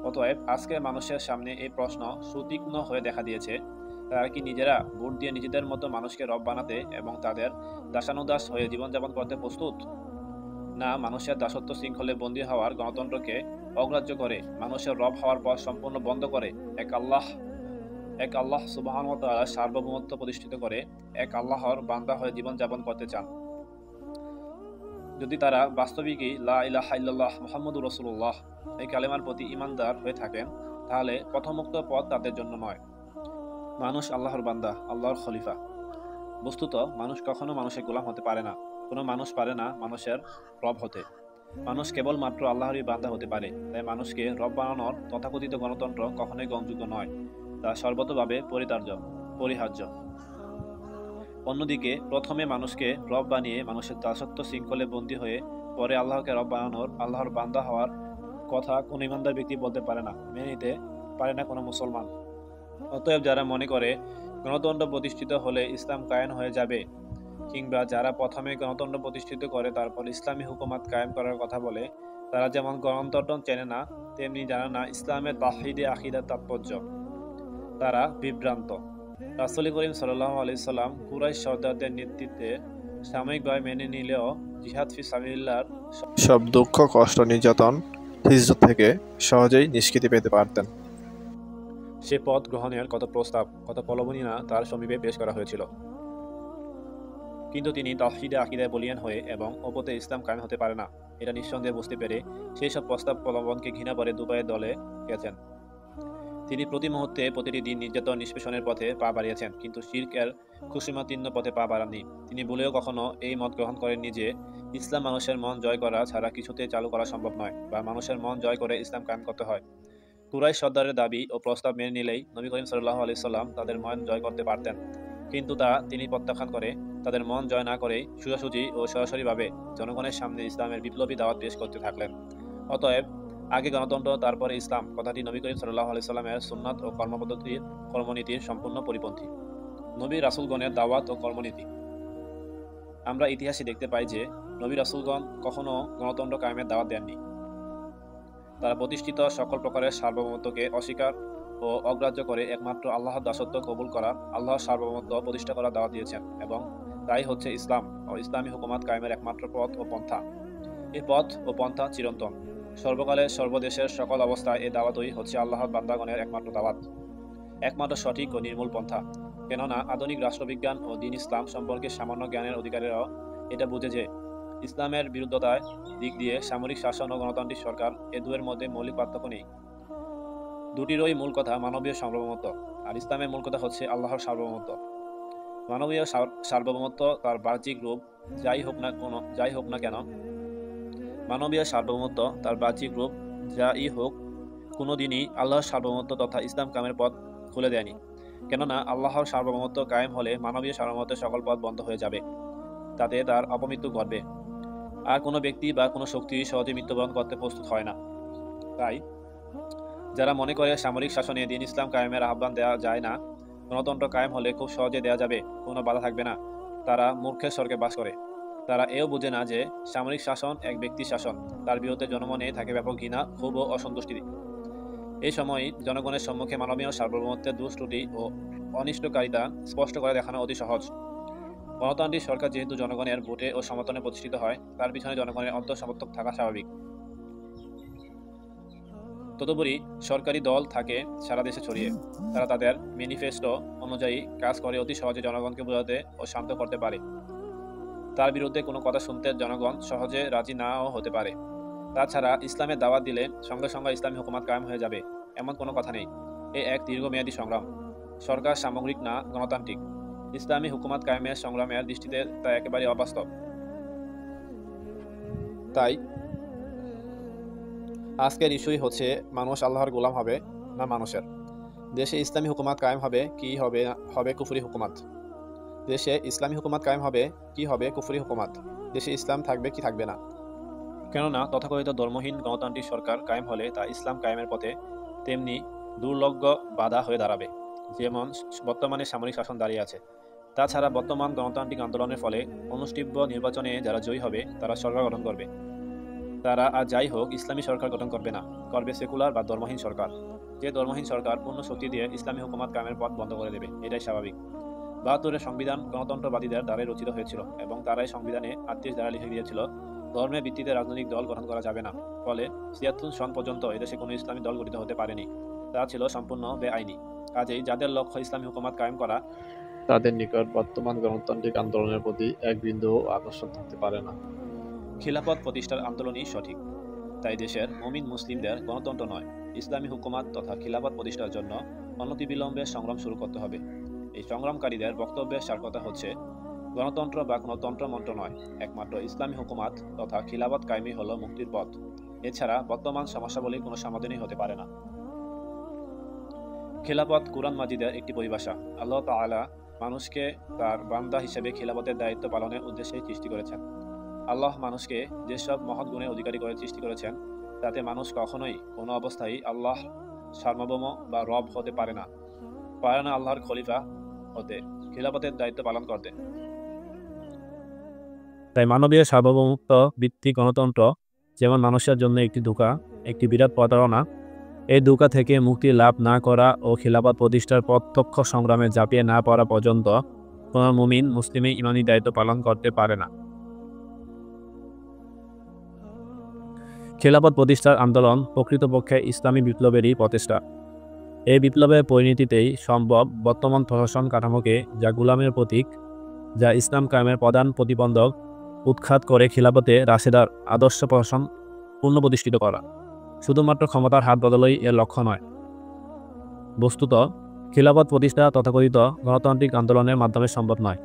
অতএব আজকের মানুষের সামনে এই প্রশ্ন সুতীক্ষ্ণ হয়ে দেখা দিয়েছে, তারা কি নিজেরা ভোট দিয়ে নিজেদের মতো মানুষকে রব বানাতে এবং তাদের দাসানুদাস হয়ে জীবনযাপন করতে প্রস্তুত, না মানুষের দাসত্ব শৃঙ্খলে বন্দী হওয়ার গণতন্ত্রকে অগ্রাহ্য করে মানুষের রব হওয়ার পর সম্পূর্ণ বন্ধ করে এক আল্লাহ সুবহানাহু ওয়া তাআলার সার্বভৌমত্ব প্রতিষ্ঠিত করে এক আল্লাহর বান্দা হয়ে জীবনযাপন করতে চান। যদি তারা বাস্তবিকই লা ইলাহা ইল্লাল্লাহ মুহাম্মাদুর রাসূলুল্লাহ এই কালেমার প্রতি ঈমানদার হয়ে থাকেন, তাহলে পথমুক্ত পথ তাদের জন্য নয়। মানুষ আল্লাহর বান্দা, আল্লাহর খলিফা। বস্তুত মানুষ কখনো মানুষের গোলাম হতে পারে না। কোনো মানুষ পারে না মানুষের রব হতে। মানুষ কেবলমাত্র আল্লাহরই বান্দা হতে পারে। তাই মানুষকে রব বানানোর তথাকথিত গণতন্ত্র কখনোই গ্রহণযোগ্য নয়, তা সর্বতোভাবে পরিহার্য। অন্যদিকে প্রথমে মানুষকে রব বানিয়ে মানুষের দাসত্ব শৃঙ্খলে বন্দী হয়ে পরে আল্লাহকে রব বানানোর, আল্লাহর বান্দা হওয়ার কথা কোনো ইমানদার ব্যক্তি বলতে পারে না, মেনে নিতে পারে না কোনো মুসলমান। অতএব যারা মনে করে গণতন্ত্র প্রতিষ্ঠিত হলে ইসলাম কায়েম হয়ে যাবে, কিংবা যারা প্রথমে গণতন্ত্র প্রতিষ্ঠিত করে তারপর ইসলামী হুকুমাত কায়েম করার কথা বলে, তারা যেমন গণতন্ত্র চেনে না, তেমনি জানে না ইসলামের তাওহীদে আকীদার তাৎপর্য। তারা বিভ্রান্ত। রাসূল করিম সাল্লাল্লাহু আলাইহি সাল্লাম কুরাইশ সর্দারদের নেতৃত্বে সাময়িকভাবে মেনে নিলেও জিহাদ ফি সাবিলিল্লাহর সব দুঃখ, কষ্ট, নির্যাতন, হিজরত থেকে সহজেই নিষ্কৃতি পেতে পারতেন। সে পথ গ্রহণের কত প্রস্তাব, কত প্রলোভনী না তার সমীপে পেশ করা হয়েছিল, কিন্তু তিনি তাওহীদে আকীদায় বলিয়ান হয়ে এবং ওপতে ইসলাম কায়েম হতে পারে না, এটা নিঃসন্দেহে বুঝতে পেরে সেই সব প্রস্তাব প্রলোভনকে ঘৃণা করে দুপায়ের দলে গেছেন। তিনি প্রতি মুহূর্তে প্রতিটি দিন নির্যাতন নিষ্পেষণের পথে পা বাড়িয়েছেন, কিন্তু শিরকের খুশিমাতীর্ণ পথে পা বাড়াননি। তিনি ভুলেও কখনো এই মত গ্রহণ করেননি যে ইসলাম মানুষের মন জয় করা ছাড়া কিছুতে চালু করা সম্ভব নয়, বা মানুষের মন জয় করে ইসলাম কায়েম করতে হয়। কুরাইশ সর্দারের দাবি ও প্রস্তাব মেনে নিলেই নবী করিম সাল্লাল্লাহু আলাইহি সাল্লাম তাদের মন জয় করতে পারতেন, কিন্তু তা তিনি প্রত্যাখ্যান করে তাদের মন জয় না করেই সোজাসুজি ও সরাসরিভাবে জনগণের সামনে ইসলামের বিপ্লবী দাওয়াত পেশ করতে থাকলেন। অতএব আগে গণতন্ত্র তারপরে ইসলাম কথাটি নবী করিম সাল্লাল্লাহু আলাইহি সাল্লামের সুন্নাত ও কর্মনীতির সম্পূর্ণ পরিপন্থী। নবী রাসূলগণের দাওয়াত ও কর্মনীতি। আমরা ইতিহাসে দেখতে পাই যে নবী রাসূলগণ কখনো গণতন্ত্র কায়েমের দাওয়াত দেননি। তারা প্রতিষ্ঠিত সকল প্রকারের সার্বভৌমত্বকে অস্বীকার ও অগ্রাহ্য করে একমাত্র আল্লাহর দাসত্ব কবুল করা, আল্লাহর সার্বভৌমত্ব প্রতিষ্ঠা করার দাওয়াত দিয়েছেন এবং তাই হচ্ছে ইসলাম ও ইসলামী হুকুমাত কায়েমের একমাত্র পথ ও পন্থা। এই পথ ও পন্থা চিরন্তন। সর্বকালে সর্বদেশের সকল অবস্থায় এই দাওয়াতই হচ্ছে আল্লাহর বান্দাগণের একমাত্র দাওয়াত, একমাত্র সঠিক ও নির্মূল পন্থা। কেননা আধুনিক রাষ্ট্রবিজ্ঞান ও দ্বীন ইসলাম সম্পর্কে সামান্য জ্ঞানের অধিকারীরাও এটা বুঝে যে ইসলামের বিরুদ্ধতার দিক দিয়ে সামরিক শাসন ও গণতান্ত্রিক সরকার এ দুয়ের মধ্যে মৌলিক পার্থক্য নেই। দুটিরই মূল কথা মানবীয় সার্বভৌমত্ব, আর ইসলামের মূল কথা হচ্ছে আল্লাহর সার্বভৌমত্ব। মানবীয় সার্বভৌমত্ব তার বাহ্যিক রূপ যাই হোক না কেন, মানবীয় সার্বভৌমত্ব তার বাহ্যিক রূপ যাই হোক কোনোদিনই আল্লাহর সার্বভৌমত্ব তথা ইসলাম কায়েমের পথ খুলে দেয়নি। কেননা আল্লাহর সার্বভৌমত্ব কায়েম হলে মানবীয় সার্বভৌমত্বের সকল পথ বন্ধ হয়ে যাবে, তাতে তার অপমৃত্যু ঘটবে। আর কোনো ব্যক্তি বা কোনো শক্তি সহজে মৃত্যুবরণ করতে প্রস্তুত হয় না। তাই যারা মনে করে সামরিক শাসনে দ্বীন ইসলাম কায়েমের আহ্বান দেওয়া যায় না, গণতন্ত্র কায়েম হলে খুব সহজে দেওয়া যাবে, কোনো বাধা থাকবে না, তারা মূর্খের স্বর্গে বাস করে। তারা এও বোঝে না যে সামরিক শাসন এক ব্যক্তির শাসন, তার বিরুদ্ধে জনমনে থাকে ব্যাপক ঘৃণা, ক্ষোভ ও অসন্তুষ্টি। এই সময় জনগণের সম্মুখে মানবীয় সার্বভৌমত্বের দোষ ত্রুটি ও অনিষ্টকারিতা স্পষ্ট করে দেখানো অতি সহজ। গণতান্ত্রিক সরকার যেহেতু জনগণের ভোটে ও সমর্থনে প্রতিষ্ঠিত হয়, তার পিছনে জনগণের অন্তঃসমর্থক থাকা স্বাভাবিক। তদুপরি সরকারি দল থাকে সারা দেশে ছড়িয়ে, তারা তাদের ম্যানিফেস্টো অনুযায়ী কাজ করে অতি সহজে জনগণকে বোঝাতে ও শান্ত করতে পারে। তার বিরুদ্ধে কোনো কথা শুনতে জনগণ সহজে রাজি নাও হতে পারে। তাছাড়া ইসলামের দাওয়াত দিলে সঙ্গে সঙ্গে ইসলামী হুকুমাত কায়েম হয়ে যাবে এমন কোনো কথা নেই। এ এক দীর্ঘমেয়াদী সংগ্রাম। সরকার সামগ্রিক না গণতান্ত্রিক। ইসলামী হুকুমাত কায়েমের সংগ্রামের দৃষ্টিতে তা একেবারে অবাস্তব। তাই আজকের ইস্যুই হচ্ছে মানুষ আল্লাহর গোলাম হবে না মানুষের। দেশে ইসলামী হুকুমাত কায়েম হবে কি হবে কুফরি হুকুমাত। দেশে ইসলামী হুকুমাত কায়েম হবে কি হবে কুফরি হুকুমাত। দেশে ইসলাম থাকবে কি থাকবে না। কেননা তথাকথিত ধর্মহীন গণতান্ত্রিক সরকার কায়েম হলে তা ইসলাম কায়েমের পথে তেমনি দুর্লভ বাধা হয়ে দাঁড়াবে, যেমন বর্তমানে সামরিক শাসন দাঁড়িয়ে আছে। তাছাড়া বর্তমান গণতান্ত্রিক আন্দোলনের ফলে অনুষ্ঠিত নির্বাচনে যারা জয়ী হবে তারা সরকার গঠন করবে। তারা আর যাই হোক ইসলামী সরকার গঠন করবে না, করবে সেকুলার বা ধর্মহীন সরকার। যে ধর্মহীন সরকার পূর্ণ শক্তি দিয়ে ইসলামী হুকুমাত কায়েমের পথ বন্ধ করে দেবে, এটাই স্বাভাবিক। ৭২-এর সংবিধান গণতন্ত্রবাদীদের দ্বারাই রচিত হয়েছিল এবং তারাই সংবিধানে ৩৮ ধারা লিখে দিয়েছিল ধর্মের ভিত্তিতে রাজনৈতিক দল গঠন করা যাবে না। ফলে ৭৬ সন পর্যন্ত এদেশে কোনো ইসলামী দল গঠিত হতে পারেনি। তা ছিল সম্পূর্ণ বেআইনি। কাজেই যাদের লক্ষ্য ইসলামী হুকুমাত কায়েম করা, তাদের নিকট বর্তমান গণতান্ত্রিক আন্দোলনের প্রতি এক বিন্দুও আকর্ষণ থাকতে পারে না। খিলাফত প্রতিষ্ঠার আন্দোলনই সঠিক। তাই দেশের মুমিন মুসলিমদের গণতন্ত্র নয়, ইসলামী হুকুমাত তথা খিলাফত প্রতিষ্ঠার জন্য অনতিবিলম্বে সংগ্রাম শুরু করতে হবে। এই সংগ্রামকারীদের বক্তব্যের সার কথা হচ্ছে গণতন্ত্র বা কোনো তন্ত্রমন্ত্র নয়, একমাত্র ইসলামী হুকুমাত তথা খিলাফত কায়েমই হলো মুক্তির পথ। এছাড়া বর্তমান সমস্যাবলীর কোনো সমাধানই হতে পারে না। খিলাফত কুরআন মাজিদের একটি পরিভাষা। আল্লাহ তাআলা মানুষকে তার বান্দা হিসেবে খিলাফতের দায়িত্ব পালনের উদ্দেশ্যেই সৃষ্টি করেছেন। আল্লাহ মানুষকে যেসব মহৎ গুণের অধিকারী করে সৃষ্টি করেছেন, তাতে মানুষ কখনোই কোনো অবস্থায় আল্লাহ সার্বভৌম বা রব হতে পারে না আল্লাহর খলিফা হতে, খিলাফতের দায়িত্ব পালন করতে। তাই মানবীয় সার্বভৌমত্ব ভিত্তিক গণতন্ত্র যেমন মানুষের জন্য একটি ধোঁকা, একটি বিরাট প্রতারণা, এই ধোঁকা থেকে মুক্তি লাভ না করা ও খিলাফত প্রতিষ্ঠার প্রত্যক্ষ সংগ্রামে ঝাঁপিয়ে না পড়া পর্যন্ত কোনো মুমিন মুসলিমই ইমানি দায়িত্ব পালন করতে পারে না। খিলাফত প্রতিষ্ঠার আন্দোলন প্রকৃতপক্ষে ইসলামী বিপ্লবেরই প্রচেষ্টা। এই বিপ্লবের পরিণতিতেই সম্ভব বর্তমান প্রশাসন কাঠামোকে, যা গোলামের প্রতীক, যা ইসলাম কায়েমের প্রধান প্রতিবন্ধক, উৎখাত করে খিলাফতে রাশেদার আদর্শ প্রশাসন পুনঃপ্রতিষ্ঠিত করা। শুধুমাত্র ক্ষমতার হাত বদলই এর লক্ষ্য নয়। বস্তুত খিলাফত প্রতিষ্ঠা তথাকথিত গণতান্ত্রিক আন্দোলনের মাধ্যমে সম্ভব নয়।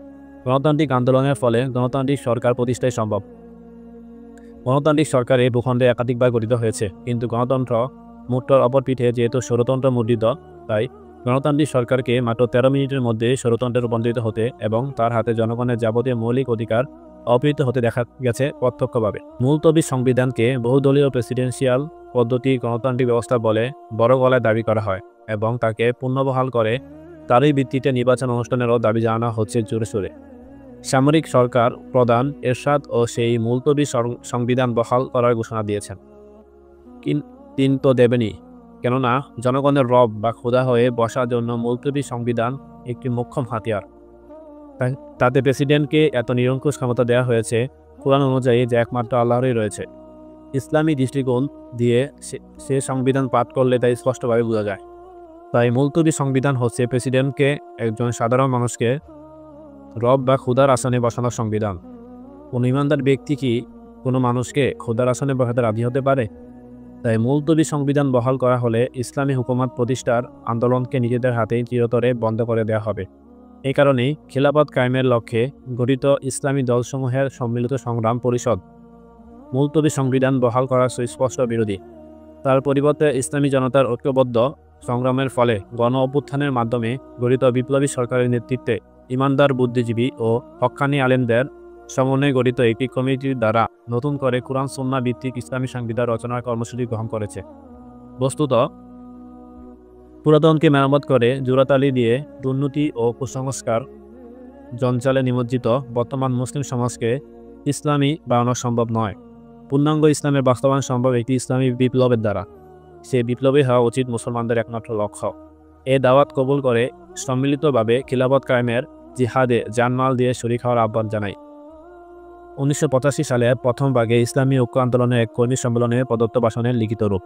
গণতান্ত্রিক আন্দোলনের ফলে গণতান্ত্রিক সরকার প্রতিষ্ঠাই সম্ভব। গণতান্ত্রিক সরকার এই ভূখণ্ডে একাধিকবার গঠিত হয়েছে, কিন্তু গণতন্ত্র মুদ্রার অপর পিঠে যেহেতু স্বৈরতন্ত্র মুদ্রিত, তাই গণতান্ত্রিক সরকারকে মাত্র 13 মিনিটের মধ্যে স্বৈরতন্ত্রে রূপান্তরিত হতে এবং তার হাতে জনগণের যাবতীয় মৌলিক অধিকার অপহৃত হতে দেখা গেছে প্রত্যক্ষভাবে। মুলতবি সংবিধানকে বহুদলীয় প্রেসিডেন্সিয়াল পদ্ধতি গণতান্ত্রিক ব্যবস্থা বলে বড় গলায় দাবি করা হয় এবং তাকে পুনর্বহাল করে তারই ভিত্তিতে নির্বাচন অনুষ্ঠানেরও দাবি জানানো হচ্ছে জোরে সোরে। সামরিক সরকার প্রধান এরশাদ ও সেই মুলতবি সংবিধান বহাল করার ঘোষণা দিয়েছেন। তিনি তো দেবেনই, কেননা জনগণের রব বা খোদা হয়ে বসার জন্য মুলতবি সংবিধান একটি মোক্ষম হাতিয়ার। তাতে প্রেসিডেন্টকে এত নিরঙ্কুশ ক্ষমতা দেওয়া হয়েছে কোরআন অনুযায়ী যে একমাত্র আল্লাহরই রয়েছে। ইসলামী দৃষ্টিকোণ দিয়ে সে সংবিধান পাঠ করলে তাই স্পষ্টভাবে বোঝা যায়। তাই মুলতবি সংবিধান হচ্ছে প্রেসিডেন্টকে একজন সাধারণ মানুষকে রব বা খোদার আসনে বসানোর সংবিধান। কোনো ইমানদার ব্যক্তি কি কোনো মানুষকে খোদার আসনে বসাতে রাজি হতে পারে? তাই মুলতবি সংবিধান বহাল করা হলে ইসলামী হুকুমত প্রতিষ্ঠার আন্দোলনকে নিজেদের হাতেই চিরতরে বন্ধ করে দেওয়া হবে। এই কারণেই খিলাফত কায়েমের লক্ষ্যে গঠিত ইসলামী দলসমূহের সম্মিলিত সংগ্রাম পরিষদ মুলতবি সংবিধান বহাল করার সুস্পষ্ট বিরোধী। তার পরিবর্তে ইসলামী জনতার ঐক্যবদ্ধ সংগ্রামের ফলে গণ অভ্যুত্থানের মাধ্যমে গঠিত বিপ্লবী সরকারের নেতৃত্বে ইমানদার বুদ্ধিজীবী ও হক্কানি আলেমদের সমন্বয়ে গঠিত একটি কমিটির দ্বারা নতুন করে কুরআন সুন্নাহ ভিত্তিক ইসলামী সংবিধান রচনার কর্মসূচি গ্রহণ করেছে। বস্তুত পুরাতনকে মেরামত করে জোড়াতালি দিয়ে দুর্নীতি ও কুসংস্কার জঞ্জালে নিমজ্জিত বর্তমান মুসলিম সমাজকে ইসলামী বানানো সম্ভব নয়। পূর্ণাঙ্গ ইসলামের বাস্তবায়ন সম্ভব একটি ইসলামী বিপ্লবের দ্বারা। সে বিপ্লবী হওয়া উচিত মুসলমানদের একমাত্র লক্ষ্য। এ দাওয়াত কবুল করে সম্মিলিতভাবে খিলাফত কায়েমের জিহাদে জানমাল দিয়ে শরীক হওয়ার আহ্বান জানাই। 1985 সালে প্রথম ভাগে ইসলামী ঐক্য আন্দোলনের এক কর্মী সম্মেলনে প্রদত্ত ভাষণের লিখিত রূপ।